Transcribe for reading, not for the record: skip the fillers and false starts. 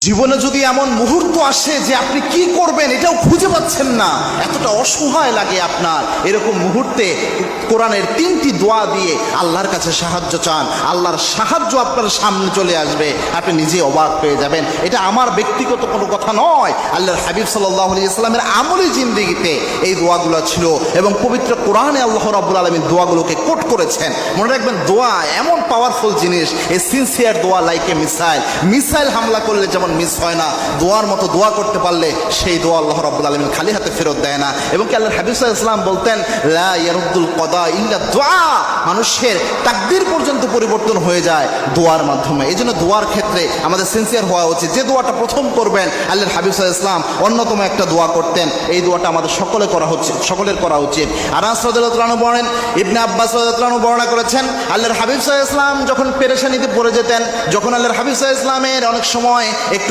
জীবনে যদি এমন মুহূর্ত আসে যে আপনি কি করবেন এটাও খুঁজে পাচ্ছেন না, এতটা অসহায় লাগে আপনার, এরকম মুহূর্তে কোরআনের 3টি দোয়া দিয়ে আল্লাহর কাছে সাহায্য চান, আল্লাহর সাহায্য আপনার সামনে চলে আসবে, আপনি নিজে অবাক পেয়ে যাবেন। এটা আমার ব্যক্তিগত কোনো কথা নয়, আল্লাহর হাবিব সাল্লাল্লাহু আলাইহি ওয়াসাল্লামের আমলি জিন্দেগিতে এই দোয়াগুলো ছিল এবং পবিত্র কোরআনে আল্লাহ রাব্বুল আলামিন দোয়াগুলোকে কোট করেছেন। মনে রাখবেন, দোয়া এমন পাওয়ারফুল জিনিস, এই সিনসিয়ার দোয়া লাইকে মিসাইল হামলা করলে যেমন মিস হয় না, দোয়ার মতো দোয়া করতে পারলে সেই দোয়া আল্লাহ রাব্বুল আলামিন খালি হাতে ফেরত দেয় না। এবং কি আল্লাহর হাবিব সাল্লাল্লাহু আলাইহি ওয়াসাল্লাম বলতেন, লা ইয়ারুদ্দুল কদা ইল্লা দুআ, মানুষের তাকদীর পর্যন্ত পরিবর্তন হয়ে যায় দোয়ার মাধ্যমে। এই জন্য দোয়ার ক্ষেত্রে আমাদের সিনসিয়ার হওয়া উচিত। যে দোয়াটা প্রথম করবেন, আল্লাহর হাবিব সাল্লাল্লাহু আলাইহি ওয়াসাল্লাম অন্যতম একটা দোয়া করতেন, এই দোয়াটা আমাদের সকলের করা উচিত। আনাস রাদিয়াল্লাহু আনহু বলেন, ইবনে আব্বাস রাদিয়াল্লাহু আনহু বর্ণনা করেছেন, আল্লাহর হাবিব সাল্লাল্লাহু আলাইহি ওয়াসাল্লাম যখন পেরেশানিতে পড়ে যেতেন, যখন আল্লাহর হাবিব সাল্লাল্লাহু আলাইহি ওয়াসাল্লামের অনেক সময় একটু